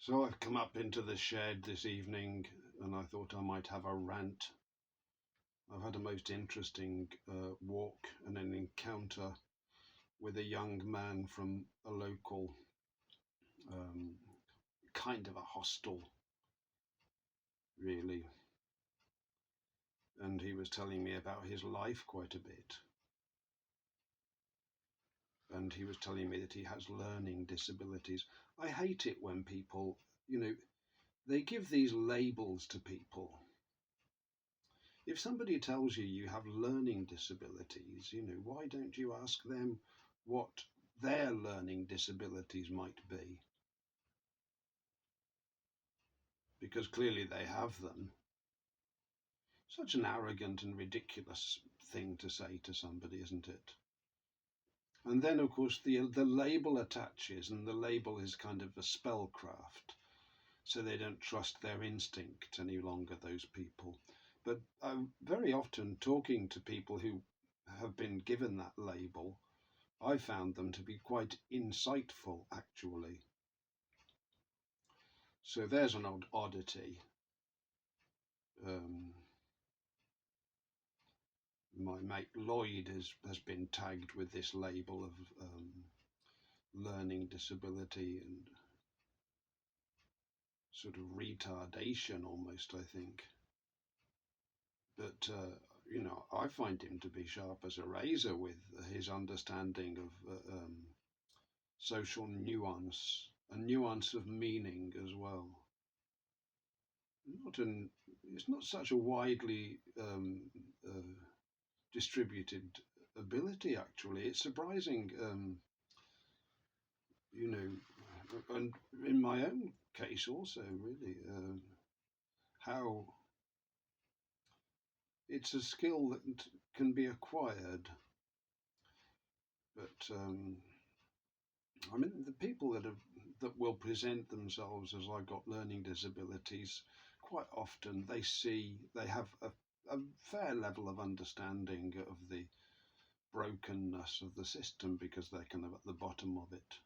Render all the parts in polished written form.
So I've come up into the shed this evening and I thought I might have a rant. I've had a most interesting walk and an encounter with a young man from a local um, kind of a hostel, really. And he was telling me about his life quite a bit. And he was telling me that he has learning disabilities. I hate it when people, they give these labels to people. If somebody tells you you have learning disabilities, why don't you ask them what their learning disabilities might be? Because clearly they have them. Such an arrogant and ridiculous thing to say to somebody, isn't it? And then, of course, the label attaches, and the label is kind of a spellcraft, so they don't trust their instinct any longer, those people. But I'm very often talking to people who have been given that label. I found them to be quite insightful, actually. So there's an odd oddity. Um, my mate Lloyd has been tagged with this label of learning disability and sort of retardation almost, I think. But, I find him to be sharp as a razor with his understanding of social nuance, a nuance of meaning as well. Not an, it's not such a widely distributed ability, actually. It's surprising, you know, and in my own case also, really, how it's a skill that can be acquired. But I mean, the people that will present themselves as I've got learning disabilities, quite often they have a fair level of understanding of the brokenness of the system because they're kind of at the bottom of it.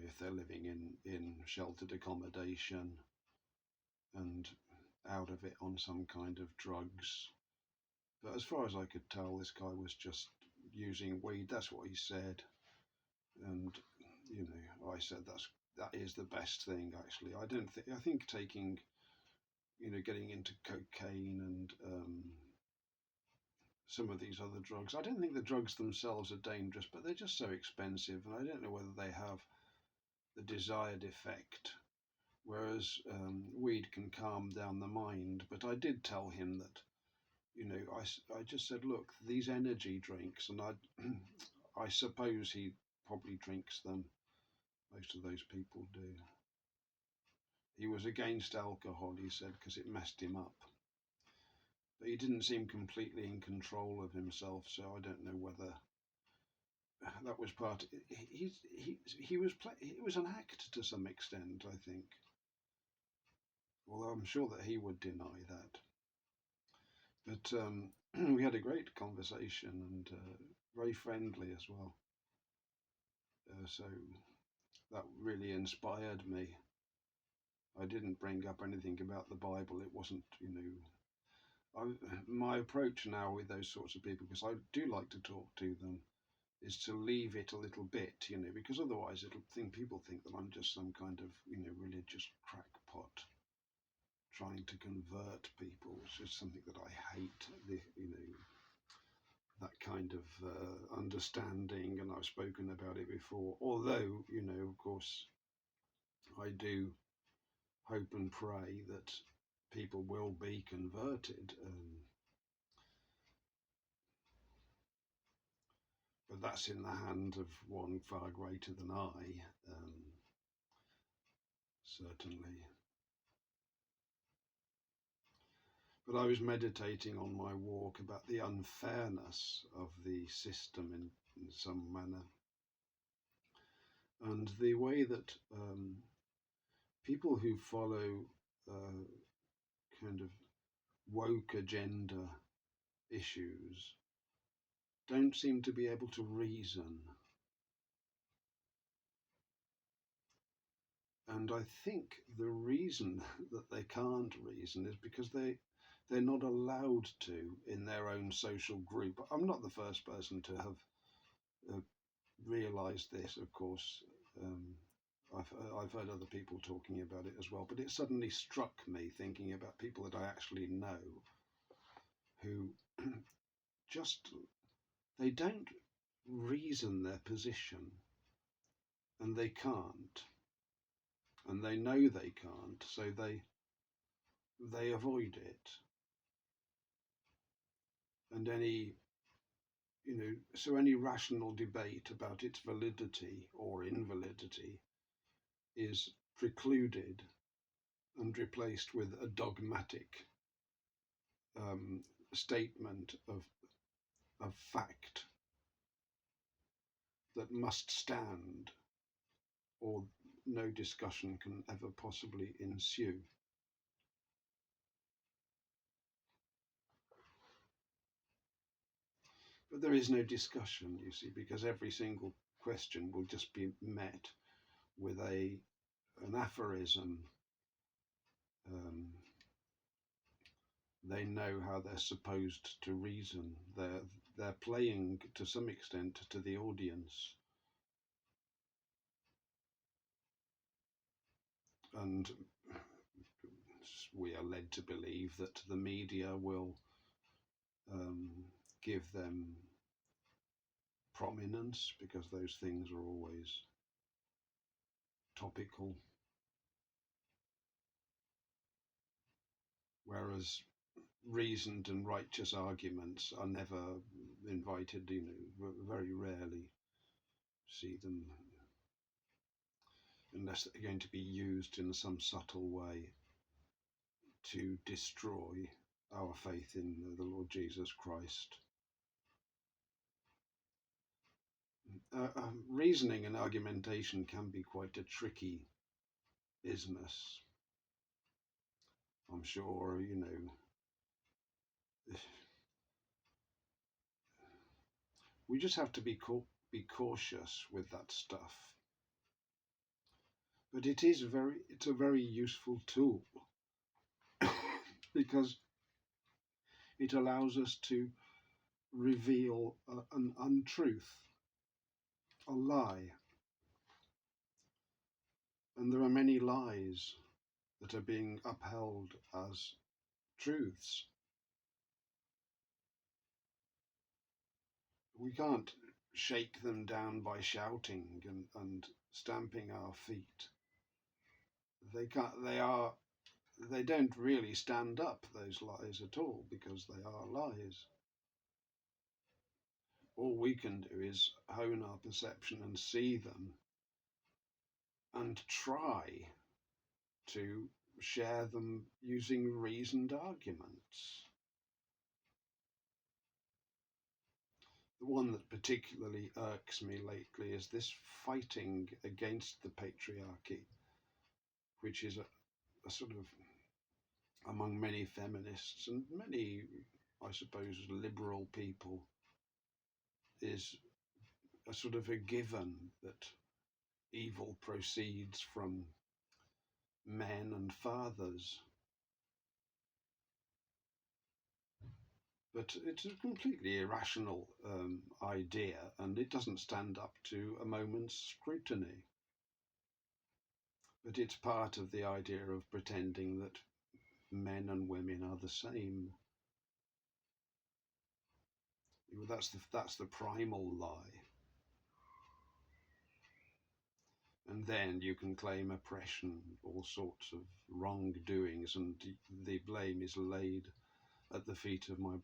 If they're living in sheltered accommodation and out of it on some kind of drugs. But as far as I could tell, this guy was just using weed. That's what he said. And, I said that is the best thing, actually. I think taking, getting into cocaine and some of these other drugs, I don't think the drugs themselves are dangerous, but they're just so expensive. And I don't know whether they have the desired effect. Whereas weed can calm down the mind. But I did tell him that, I just said, look, these energy drinks, and I suppose he probably drinks them. Most of those people do. He was against alcohol, he said, because it messed him up. But he didn't seem completely in control of himself, so I don't know whether that was part. He was it was an act to some extent, I think. Although I'm sure that he would deny that. But we had a great conversation and very friendly as well. So that really inspired me. I didn't bring up anything about the Bible. It wasn't, my approach now with those sorts of people, because I do like to talk to them, is to leave it a little bit, because otherwise people think that I'm just some kind of, religious crackpot trying to convert people, which is something that I hate. That kind of understanding, and I've spoken about it before. Although, of course, I do hope and pray that people will be converted. But that's in the hand of one far greater than I, certainly. But I was meditating on my walk about the unfairness of the system in some manner, and the way that people who follow kind of woke agenda issues don't seem to be able to reason. And I think the reason that they can't reason is because they're not allowed to in their own social group. I'm not the first person to have uh, realised this, of course. Um, I've heard other people talking about it as well, but it suddenly struck me thinking about people that I actually know who just they don't reason their position, and they can't, and they know they can't, so they avoid it. And any rational debate about its validity or invalidity is precluded and replaced with a dogmatic um, statement of fact that must stand, or no discussion can ever possibly ensue. But there is no discussion, you see, because every single question will just be met with an aphorism. They know how they're supposed to reason. They're playing to some extent to the audience, and we are led to believe that the media will um, give them prominence because those things are always topical, whereas reasoned and righteous arguments are never invited. Very rarely see them unless they're going to be used in some subtle way to destroy our faith in the Lord Jesus Christ. Reasoning and argumentation can be quite a tricky business. I'm sure, we just have to be cautious with that stuff. But it's a very useful tool because it allows us to reveal an untruth, a lie. And there are many lies that are being upheld as truths. We can't shake them down by shouting and stamping our feet. They don't really stand up, those lies, at all, because they are lies. All we can do is hone our perception and see them and try to share them using reasoned arguments. The one that particularly irks me lately is this fighting against the patriarchy, which is a sort of, among many feminists and many, I suppose, liberal people, is a sort of a given that evil proceeds from men and fathers. But it's a completely irrational idea, and it doesn't stand up to a moment's scrutiny. But it's part of the idea of pretending that men and women are the same. That's the primal lie. And then you can claim oppression, all sorts of wrongdoings, and the blame is laid at the feet of my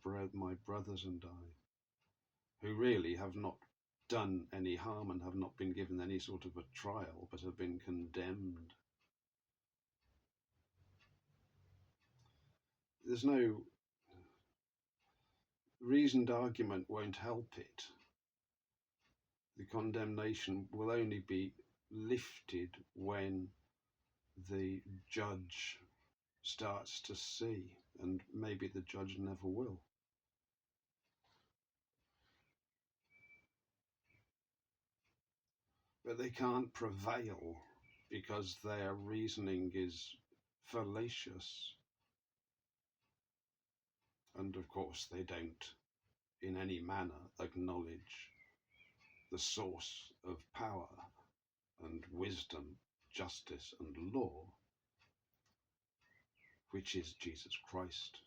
brothers and I, who really have not done any harm and have not been given any sort of a trial, but have been condemned. There's no reasoned argument won't help it. The condemnation will only be lifted when the judge starts to see, and maybe the judge never will. But they can't prevail because their reasoning is fallacious. And of course, they don't in any manner acknowledge the source of power and wisdom, justice, and law, which is Jesus Christ.